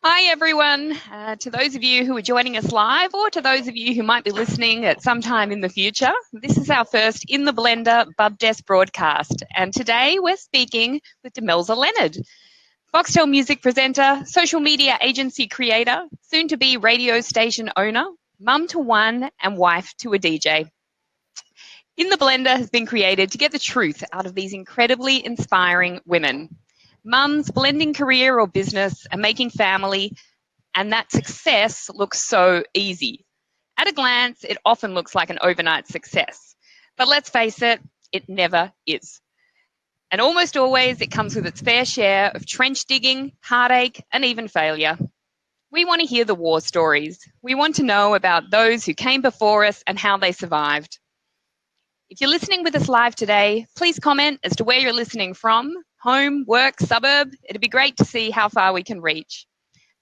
Hi, everyone. To those of you who are joining us live or to those of you who might be listening at some time in the future, this is our first In the Blender BubDesk broadcast. And today we're speaking with Demelza Leonard, Foxtel music presenter, social media agency creator, soon-to-be radio station owner, mum to one and wife to a DJ. In the Blender has been created to get the truth out of these incredibly inspiring women. Mums blending career or business and making family, and that success looks so easy. At a glance, it often looks like an overnight success. But let's face it, it never is. And almost always it comes with its fair share of trench digging, heartache, and even failure. We want to hear the war stories. We want to know about those who came before us and how they survived. If you're listening with us live today, please comment as to where you're listening from, home, work, suburb. It'd be great to see how far we can reach.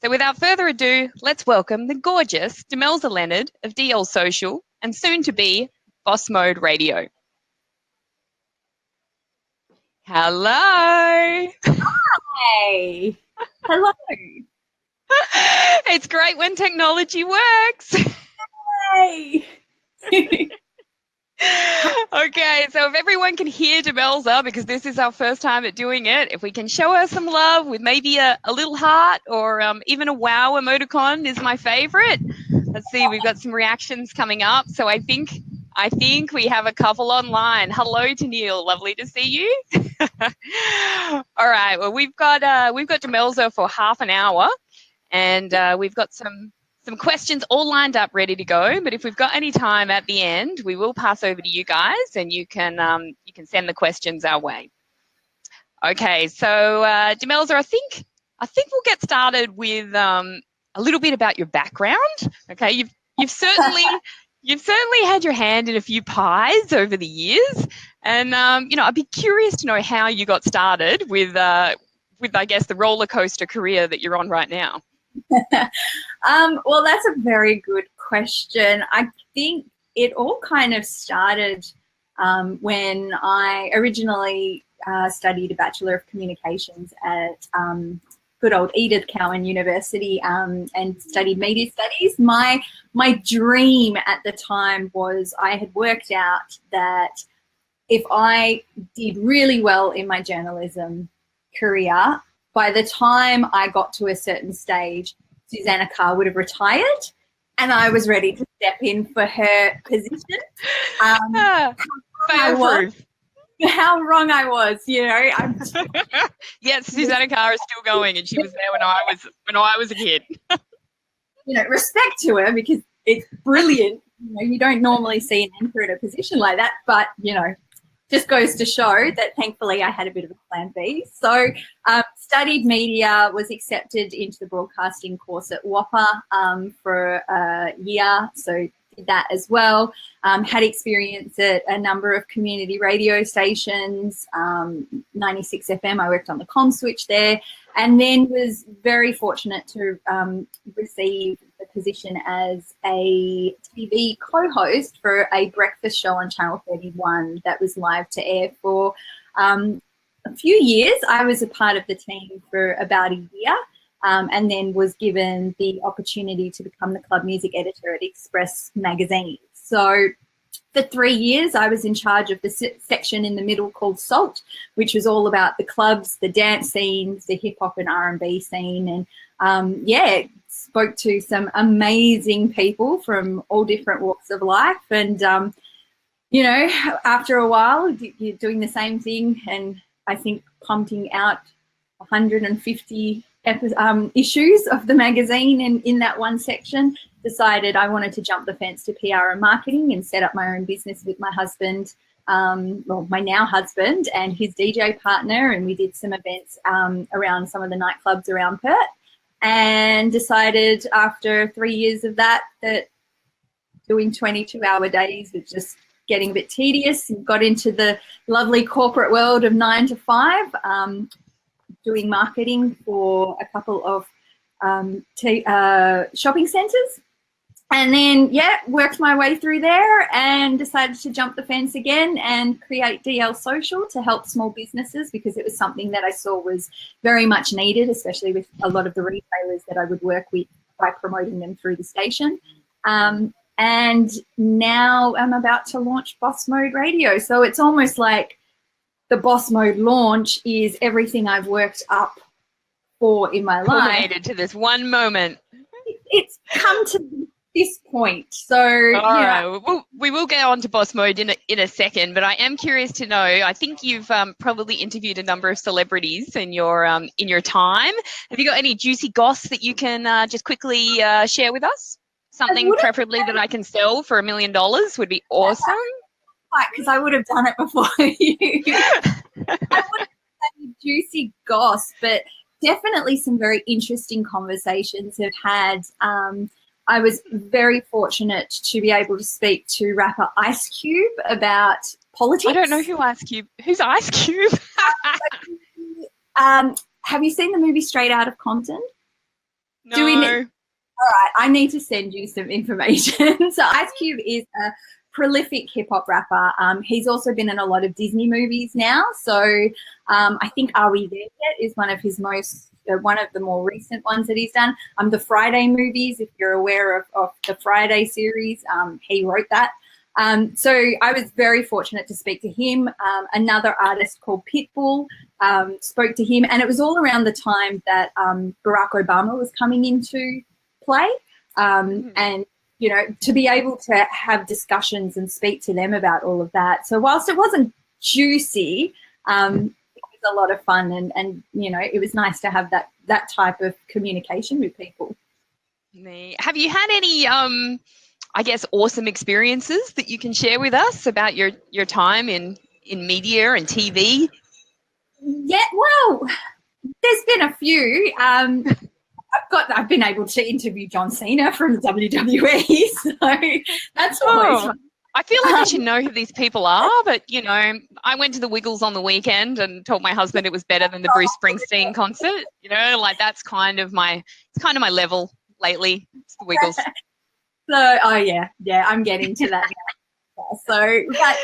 So without further ado, let's welcome the gorgeous Demelza Leonard of DL Social and soon to be Boss Mode Radio. Hello. Hey. Hello. It's great when technology works. Hey. Okay, so if everyone can hear Demelza, because this is our first time at doing it, if we can show her some love with maybe a little heart or even a wow emoticon is my favorite. Let's see, we've got some reactions coming up. So I think we have a couple online. Hello to Neil, lovely to see you. All right, well we've got Demelza for half an hour, and we've got some questions all lined up, ready to go. But if we've got any time at the end, we will pass over to you guys, and you can send the questions our way. Okay, so Demelza, I think we'll get started with a little bit about your background. Okay, you've certainly had your hand in a few pies over the years, and I'd be curious to know how you got started with I guess the roller coaster career that you're on right now. Well, that's a very good question. I think it all kind of started when I originally studied a Bachelor of Communications at good old Edith Cowan University and studied media studies. My dream at the time was I had worked out that if I did really well in my journalism career, by the time I got to a certain stage, Susanna Carr would have retired and I was ready to step in for her position. How wrong I was, you know. Yes, Susanna Carr is still going, and she was there when I was a kid. You know, respect to her because it's brilliant. You know, you don't normally see an anchor in a position like that, but you know, just goes to show that thankfully I had a bit of a plan B. So studied media, was accepted into the broadcasting course at WAPA for a year, so did that as well. Had experience at a number of community radio stations, 96 FM, I worked on the comm switch there, and then was very fortunate to receive the position as a TV co-host for a breakfast show on Channel 31 that was live to air for a few years. I was a part of the team for about a year and then was given the opportunity to become the club music editor at Express magazine. So for 3 years, I was in charge of the section in the middle called Salt, which was all about the clubs, the dance scenes, the hip hop and R&B scene. And yeah, spoke to some amazing people from all different walks of life. And, you know, after a while, you're doing the same thing. And I think pumping out 150 issues of the magazine and in that one section, decided I wanted to jump the fence to PR and marketing and set up my own business with my husband, well, my now husband and his DJ partner, and we did some events around some of the nightclubs around Perth, and decided after 3 years of that doing 22-hour days was just getting a bit tedious, and got into the lovely corporate world of 9 to 5, doing marketing for a couple of shopping centres. And then, yeah, worked my way through there and decided to jump the fence again and create DL Social to help small businesses, because it was something that I saw was very much needed, especially with a lot of the retailers that I would work with by promoting them through the station. And now I'm about to launch Boss Mode Radio. So it's almost like the Boss Mode launch is everything I've worked up for in my life. Culminated to this one moment. It's come to this point. So all right, we will get on to Boss Mode in a second, but I am curious to know, I think you've probably interviewed a number of celebrities in your time. Have you got any juicy goss that you can just quickly share with us? Something preferably that I can sell for $1 million would be awesome. Because I would have done it before you. I wouldn't say juicy goss, but definitely some very interesting conversations have had. I was very fortunate to be able to speak to rapper Ice Cube about politics. I don't know who Ice Cube. Who's Ice Cube? Have you seen the movie Straight Outta Compton? No. All right, I need to send you some information. So Ice Cube is a prolific hip hop rapper. He's also been in a lot of Disney movies now. So I think Are We There Yet is one of his one of the more recent ones that he's done. The Friday movies, if you're aware of the Friday series, he wrote that. So I was very fortunate to speak to him. Another artist called Pitbull spoke to him, and it was all around the time that Barack Obama was coming into play. And, you know, to be able to have discussions and speak to them about all of that. So whilst it wasn't juicy, it was a lot of fun, and you know, it was nice to have that type of communication with people. Have you had any, I guess, awesome experiences that you can share with us about your time in media and TV? Yeah, well, there's been a few. I've been able to interview John Cena from the WWE, so that's always fun. I feel like I should know who these people are, but, you know, I went to the Wiggles on the weekend and told my husband it was better than the Bruce Springsteen concert. You know, like that's kind of my level lately. It's the Wiggles. So, oh yeah, I'm getting to that now. So, but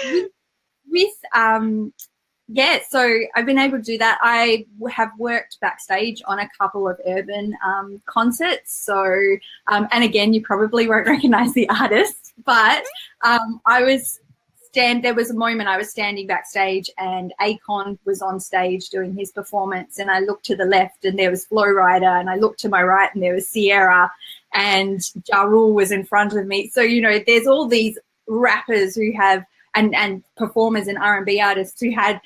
yeah, so I've been able to do that. I have worked backstage on a couple of urban concerts. So, and again, you probably won't recognize the artist, but there was a moment I was standing backstage and Akon was on stage doing his performance, and I looked to the left and there was Flo Rida, and I looked to my right and there was Sierra, and Ja Rule was in front of me. So, you know, there's all these rappers who have and performers and R&B artists who had,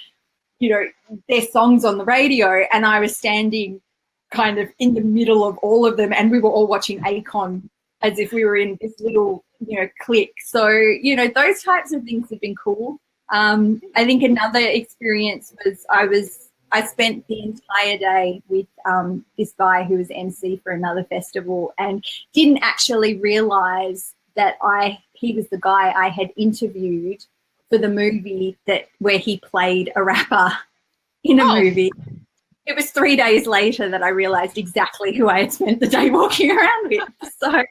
you know, their songs on the radio, and I was standing kind of in the middle of all of them, and we were all watching Akon as if we were in this little, you know, clique. So, you know, those types of things have been cool. I think another experience was I spent the entire day with this guy who was MC for another festival, and didn't actually realize that he was the guy I had interviewed for the movie where he played a rapper in a movie. It was 3 days later that I realized exactly who I had spent the day walking around with. So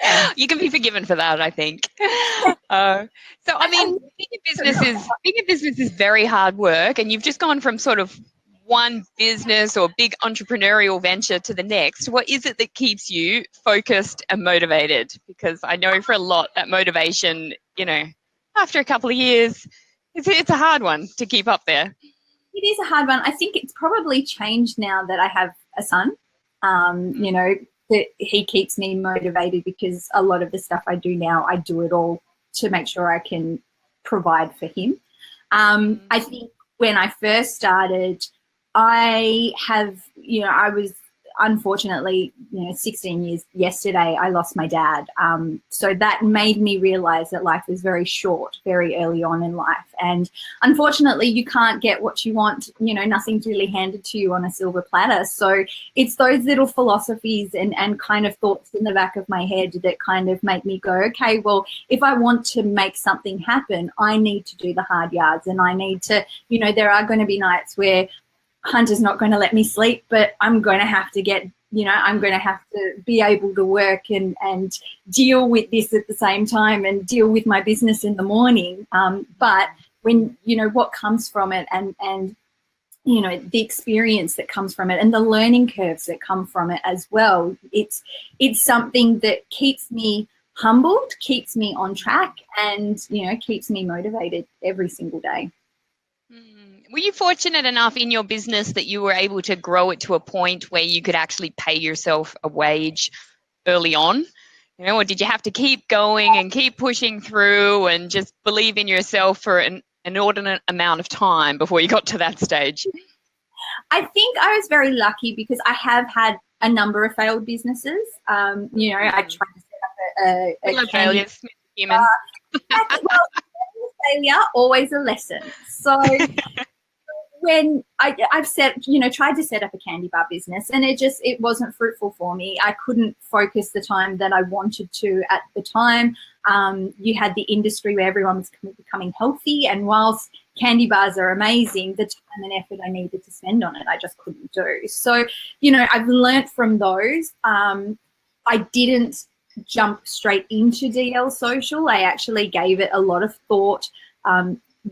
yeah. You can be forgiven for that, I think. So, I mean, being a business is very hard work, and you've just gone from sort of one business or big entrepreneurial venture to the next. What is it that keeps you focused and motivated? Because I know for a lot that motivation, you know, after a couple of years, it's a hard one to keep up there. It is a hard one. I think it's probably changed now that I have a son. You know, that he keeps me motivated, because a lot of the stuff I do now, I do it all to make sure I can provide for him. I think when I first started, I was unfortunately, 16 years yesterday, I lost my dad. So that made me realize that life is very short, very early on in life. And unfortunately, you can't get what you want. Nothing's really handed to you on a silver platter. So it's those little philosophies and kind of thoughts in the back of my head that kind of make me go, okay, well, if I want to make something happen, I need to do the hard yards, and I need to, there are going to be nights where Hunter's not going to let me sleep, but I'm going to have to get, I'm going to have to be able to work and deal with this at the same time and deal with my business in the morning. But when, what comes from it and the experience that comes from it and the learning curves that come from it as well, it's something that keeps me humbled, keeps me on track, and, keeps me motivated every single day. Were you fortunate enough in your business that you were able to grow it to a point where you could actually pay yourself a wage early on? Or did you have to keep going and keep pushing through and just believe in yourself for an inordinate amount of time before you got to that stage? I think I was very lucky because I have had a number of failed businesses. I tried to set up a failures, human. Well, failure, always a lesson. So when I've tried to set up a candy bar business, and it wasn't fruitful for me. I couldn't focus the time that I wanted to at the time. You had the industry where everyone was becoming healthy, and whilst candy bars are amazing, the time and effort I needed to spend on it, I just couldn't do. So, I've learnt from those. I didn't jump straight into DL Social. I actually gave it a lot of thought,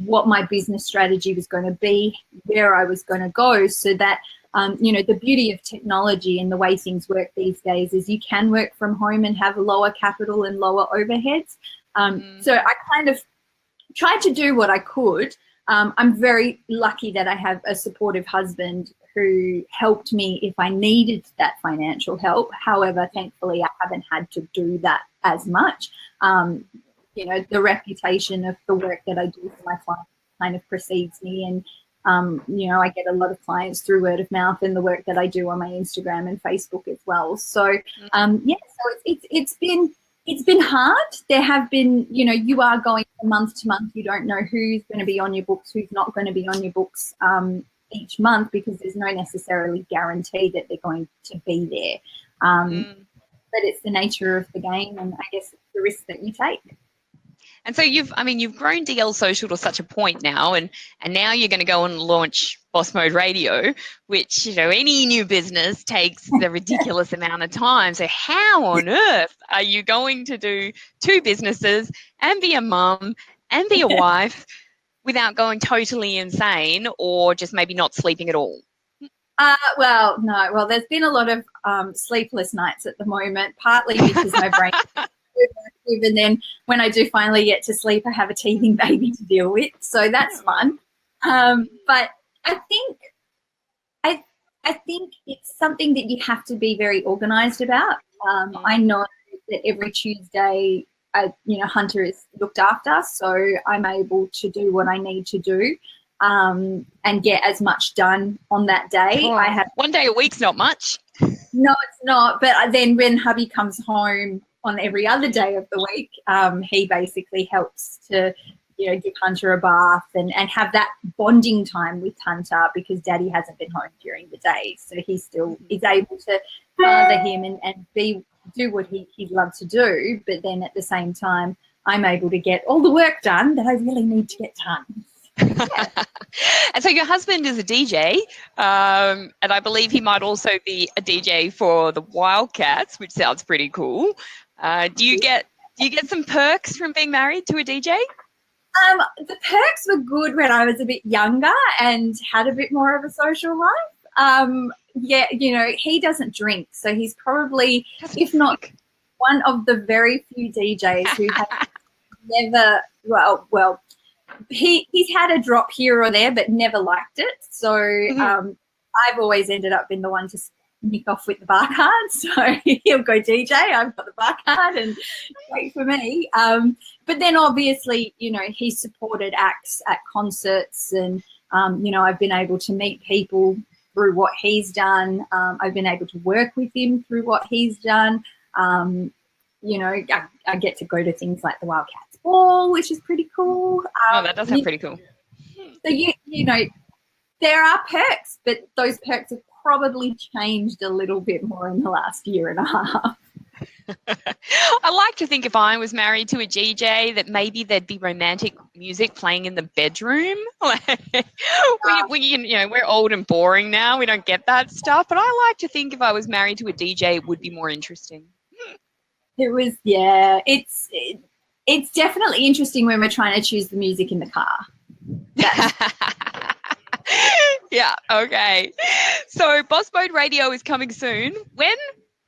what my business strategy was going to be, where I was going to go, so that, the beauty of technology and the way things work these days is you can work from home and have lower capital and lower overheads. So I kind of tried to do what I could. I'm very lucky that I have a supportive husband who helped me if I needed that financial help. However, thankfully, I haven't had to do that as much. The reputation of the work that I do for my clients kind of precedes me, and I get a lot of clients through word of mouth and the work that I do on my Instagram and Facebook as well. So so it's been hard. There have been, you are going from month to month. You don't know who's going to be on your books, who's not going to be on your books each month, because there's no necessarily guarantee that they're going to be there. But it's the nature of the game, and I guess it's the risk that you take. And so you've grown DL Social to such a point now, and now you're going to go and launch Boss Mode Radio, which, any new business takes a ridiculous amount of time. So how on earth are you going to do two businesses and be a mum and be a wife without going totally insane, or just maybe not sleeping at all? Well, no. Well, there's been a lot of sleepless nights at the moment, partly because my brain and then when I do finally get to sleep, I have a teething baby to deal with, so that's fun. But I think it's something that you have to be very organised about. I know that every Tuesday, Hunter is looked after, so I'm able to do what I need to do and get as much done on that day. Oh, I have one day a week's not much. No, it's not. But then when hubby comes home on every other day of the week, he basically helps to, give Hunter a bath and have that bonding time with Hunter, because Daddy hasn't been home during the day. So he still is able to father him and do what he'd love to do. But then at the same time, I'm able to get all the work done that I really need to get done. Yeah. And so your husband is a DJ, and I believe he might also be a DJ for the Wildcats, which sounds pretty cool. Do you get some perks from being married to a DJ? The perks were good when I was a bit younger and had a bit more of a social life. He doesn't drink, so he's probably, if not one of the very few DJs who have never, he's had a drop here or there, but never liked it. So I've always ended up being the one to nick off with the bar card. So he'll go DJ, I've got the bar card, and great for me. But then obviously, he supported acts at concerts, and, I've been able to meet people through what he's done. I've been able to work with him through what he's done. I get to go to things like the Wildcats Ball, which is pretty cool. That does sound pretty cool. So, there are perks, but those perks have probably changed a little bit more in the last year and a half. I like to think if I was married to a DJ that maybe there'd be romantic music playing in the bedroom. We're old and boring now. We don't get that stuff. But I like to think if I was married to a DJ, it would be more interesting. It was, yeah. It's definitely interesting when we're trying to choose the music in the car. Yeah, okay. So Boss Mode Radio is coming soon. When?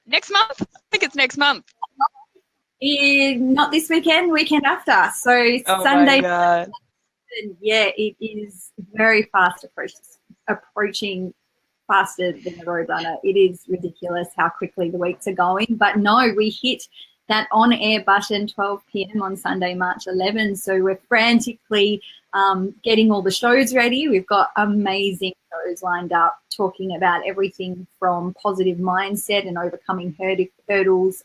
Next month? I think it's next month. Not this weekend, weekend after. So Sunday. My God. Yeah, it is very fast approaching faster than the Roadrunner. It is ridiculous how quickly the weeks are going. But no, we hit that on-air button 12 p.m. on Sunday, March 11. So we're frantically getting all the shows ready. We've got amazing shows lined up talking about everything from positive mindset and overcoming hurdles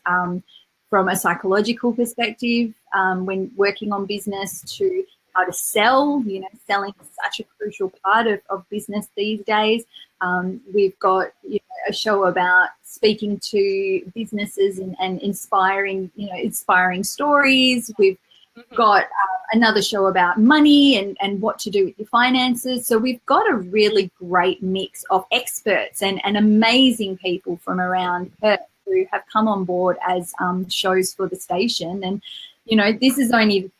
from a psychological perspective when working on business to how to sell. Selling is such a crucial part of business these days. We've got a show about speaking to businesses and inspiring stories. We've got another show about money and what to do with your finances. So we've got a really great mix of experts and amazing people from around Perth who have come on board as shows for the station. And, this is only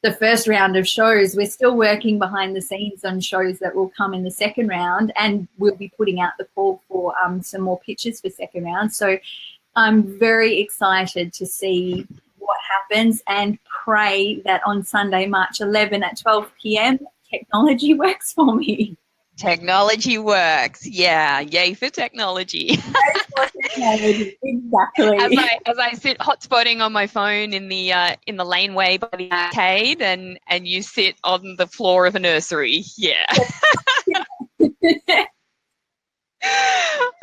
the first round of shows. We're still working behind the scenes on shows that will come in the second round, and we'll be putting out the call for some more pitches for second round. So I'm very excited to see what happens and pray that on Sunday, March 11 at 12 p.m, technology works for me. Technology works. Yeah. Yay for technology. Yay for technology. Exactly. As I sit hotspotting on my phone in the laneway by the arcade and you sit on the floor of a nursery. Yeah.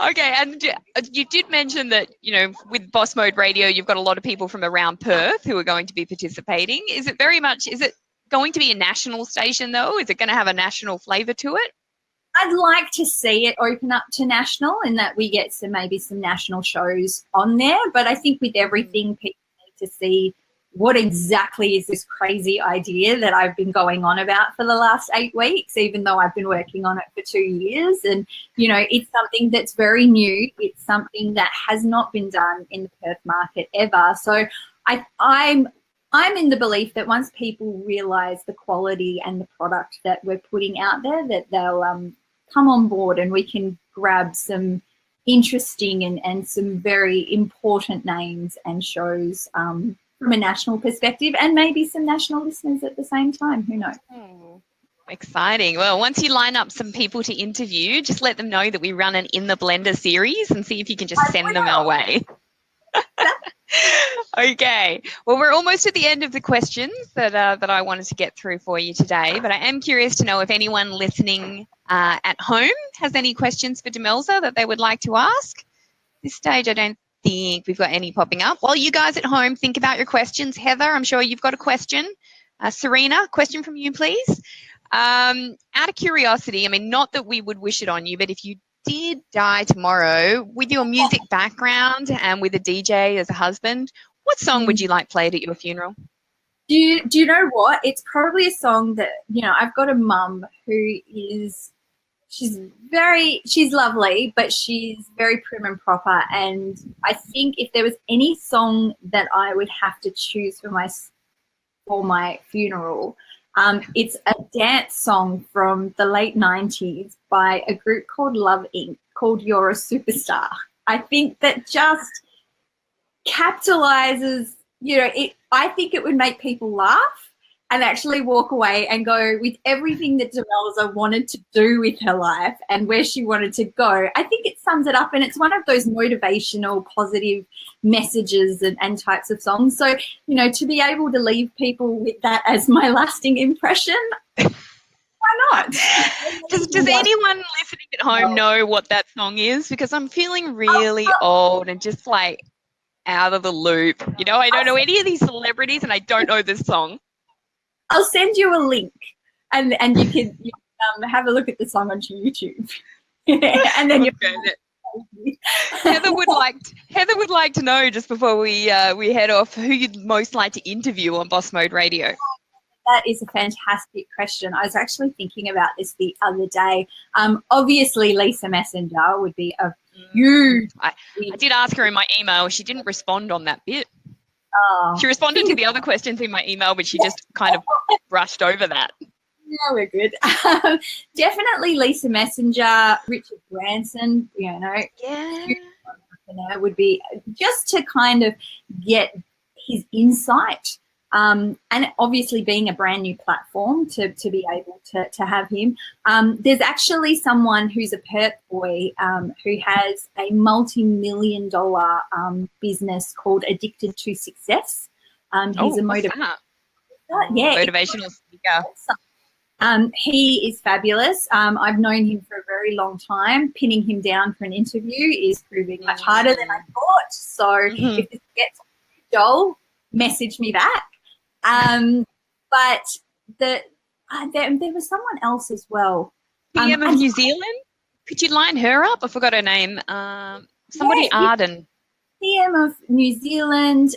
Okay, and you did mention that, with Boss Mode Radio, you've got a lot of people from around Perth who are going to be participating. Is it going to be a national station, though? Is it going to have a national flavour to it? I'd like to see it open up to national and that we get maybe some national shows on there. But I think with everything, people need to see what exactly is this crazy idea that I've been going on about for the last 8 weeks, even though I've been working on it for 2 years. And, it's something that's very new. It's something that has not been done in the Perth market ever. So I'm in the belief that once people realise the quality and the product that we're putting out there, that they'll come on board and we can grab some interesting and some very important names and shows from a national perspective, and maybe some national listeners at the same time. Who knows? Exciting. Well, once you line up some people to interview, just let them know that we run an In the Blender series and see if you can just send them our way. Okay. Well, we're almost at the end of the questions that I wanted to get through for you today, but I am curious to know if anyone listening at home has any questions for Demelza that they would like to ask. At this stage, I don't think we've got any popping up. While you guys at home think about your questions, Heather, I'm sure you've got a question. Serena, question from you, please. Out of curiosity, not that we would wish it on you, but if you did die tomorrow, with your music background and with a DJ as a husband, what song would you like played at your funeral? Do you know what? It's probably a song that, I've got a mum who she's lovely, but she's very prim and proper. And I think if there was any song that I would have to choose for my funeral, it's a dance song from the late 90s by a group called Love Inc. called You're a Superstar. I think that just capitalizes, I think it would make people laugh and actually walk away and go with everything that Demelza wanted to do with her life and where she wanted to go. I think it sums it up, and it's one of those motivational, positive messages and types of songs. So, to be able to leave people with that as my lasting impression, why not? Does anyone listening at home know what that song is? Because I'm feeling really old and just like out of the loop. I don't know any of these celebrities and I don't know this song. I'll send you a link and you can have a look at the song on YouTube. And then Heather would like to know, just before we head off, who you'd most like to interview on Boss Mode Radio. That is a fantastic question. I was actually thinking about this the other day. Obviously, Lisa Messenger would be a huge. I did ask her in my email. She didn't respond on that bit. Oh, She responded to the other questions in my email, but she just kind of brushed over that. Yeah, we're good. Definitely Lisa Messenger, Richard Branson, Yeah. would be just to kind of get his insight. And obviously being a brand new platform to be able to have him. There's actually someone who's a Perth boy who has a multi-million-dollar business called Addicted to Success. He's a motivational speaker. He is fabulous. I've known him for a very long time. Pinning him down for an interview is proving much harder than I thought. So if this gets Joel, message me back. But there was someone else as well. PM of New Zealand? Could you line her up? I forgot her name. Arden. PM of New Zealand,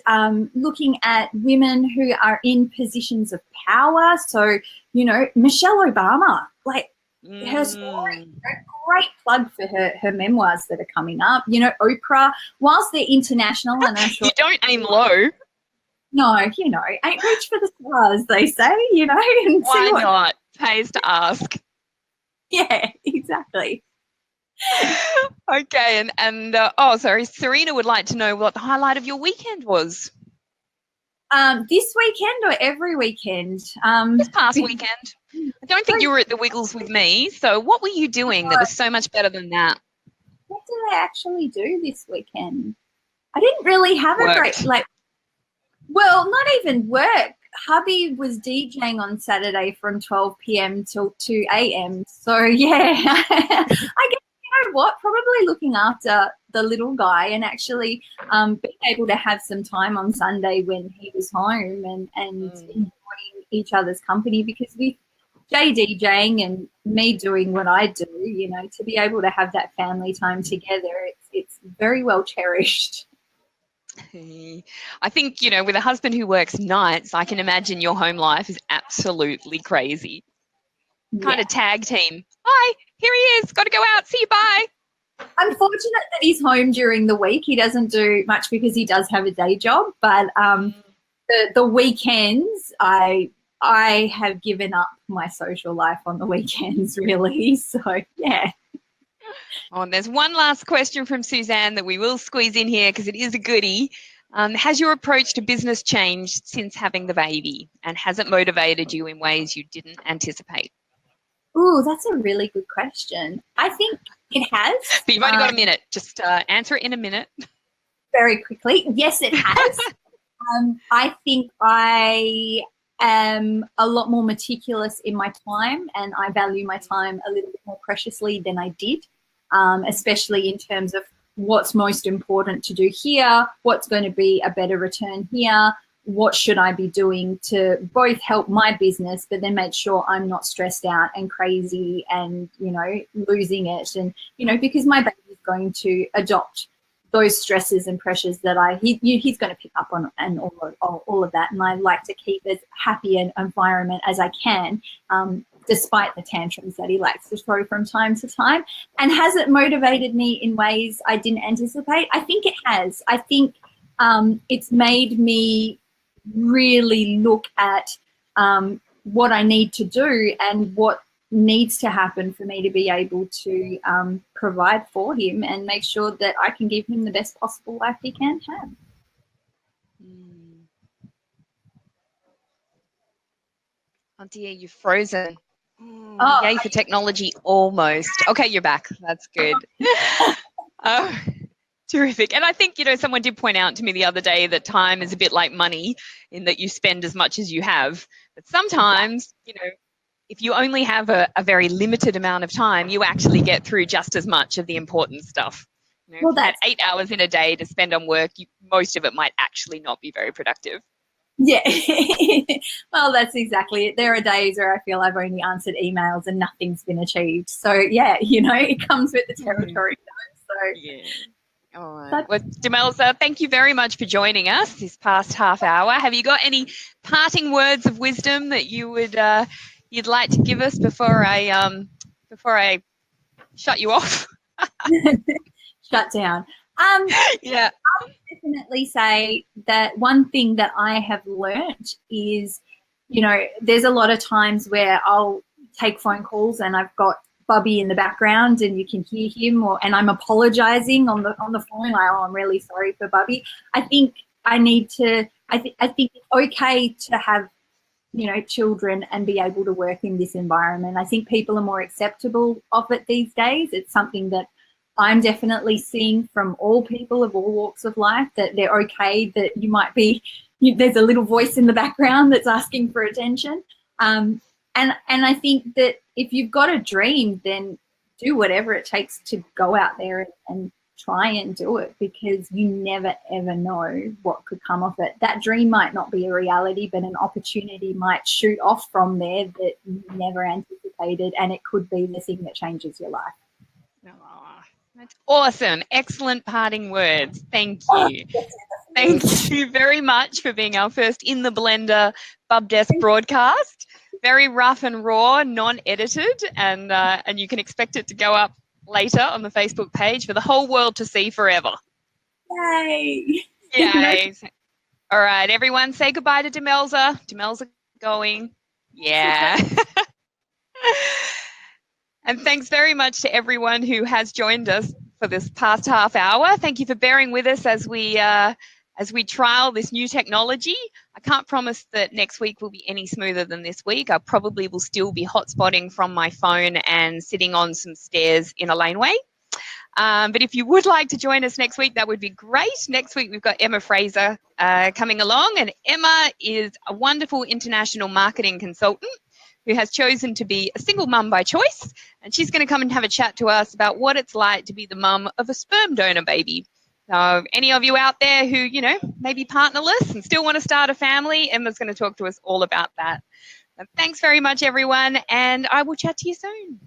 looking at women who are in positions of power. So, Michelle Obama, her story, a great plug for her memoirs that are coming up. Oprah, whilst they're international, and I'm sure you don't aim low. No, ain't reach for the stars, they say, And why not? Pays to ask. Yeah, exactly. Okay, Serena would like to know what the highlight of your weekend was. This weekend or every weekend? This past weekend. I don't think you were at the Wiggles with me, so what were you doing that was so much better than that? What did I actually do this weekend? I didn't really have a great, well, not even work. Hubby was DJing on Saturday from 12 p.m. till 2 a.m. So, yeah, I guess, probably looking after the little guy and actually being able to have some time on Sunday when he was home and enjoying each other's company, because with Jay DJing and me doing what I do, to be able to have that family time together, it's very well cherished. I think, with a husband who works nights, I can imagine your home life is absolutely crazy. Yeah. Kind of tag team. Hi, here he is. Got to go out. See you, bye. Unfortunate that he's home during the week. He doesn't do much because he does have a day job. But the weekends, I have given up my social life on the weekends, really. So, yeah. Oh, and there's one last question from Suzanne that we will squeeze in here because it is a goodie. Has your approach to business changed since having the baby, and has it motivated you in ways you didn't anticipate? Ooh, that's a really good question. I think it has. But you've only got a minute. Just answer it in a minute. Very quickly. Yes, it has. I think I am a lot more meticulous in my time, and I value my time a little bit more preciously than I did. Especially in terms of what's most important to do here, what's going to be a better return here, what should I be doing to both help my business, but then make sure I'm not stressed out and crazy and, losing it. And, because my baby is going to adopt those stresses and pressures that he's going to pick up on and all of that. And I like to keep as happy an environment as I can, despite the tantrums that he likes to throw from time to time. And has it motivated me in ways I didn't anticipate? I think it has. I think it's made me really look at what I need to do and what needs to happen for me to be able to provide for him and make sure that I can give him the best possible life he can have. Oh dear, you're frozen. Yay for technology, almost. Okay, you're back. That's good. Terrific. And I think, someone did point out to me the other day that time is a bit like money in that you spend as much as you have. But sometimes, if you only have a very limited amount of time, you actually get through just as much of the important stuff. Well, that's 8 hours in a day to spend on work. Most of it might actually not be very productive. Yeah. Well, that's exactly it. There are days where I feel I've only answered emails and nothing's been achieved. So, yeah, it comes with the territory. So, Yeah. All right. But Well, Demelza, thank you very much for joining us this past half hour. Have you got any parting words of wisdom that you would you'd like to give us before I shut you off? shut down. Yeah. Definitely say that one thing that I have learnt is, there's a lot of times where I'll take phone calls and I've got Bubby in the background and you can hear him, and I'm apologizing on the phone, like, oh, I'm really sorry for Bubby. I think I think it's okay to have, children and be able to work in this environment. I think people are more acceptable of it these days. It's something that I'm definitely seeing from all people of all walks of life, that they're okay, that you might be, there's a little voice in the background that's asking for attention. And I think that if you've got a dream, then do whatever it takes to go out there and try and do it, because you never, ever know what could come of it. That dream might not be a reality, but an opportunity might shoot off from there that you never anticipated, and it could be the thing that changes your life. Oh, that's awesome. Excellent parting words. Thank you. Thank you very much for being our first In the Blender BubDesk broadcast. Very rough and raw, non-edited, and you can expect it to go up later on the Facebook page for the whole world to see forever. Yay! Yay. All right, everyone, say goodbye to Demelza. Demelza going. Yeah. And thanks very much to everyone who has joined us for this past half hour. Thank you for bearing with us as we trial this new technology. I can't promise that next week will be any smoother than this week. I probably will still be hotspotting from my phone and sitting on some stairs in a laneway. But if you would like to join us next week, that would be great. Next week, we've got Emma Fraser coming along, and Emma is a wonderful international marketing consultant who has chosen to be a single mum by choice, and she's going to come and have a chat to us about what it's like to be the mum of a sperm donor baby. So any of you out there who, may be partnerless and still want to start a family, Emma's going to talk to us all about that. So thanks very much, everyone, and I will chat to you soon.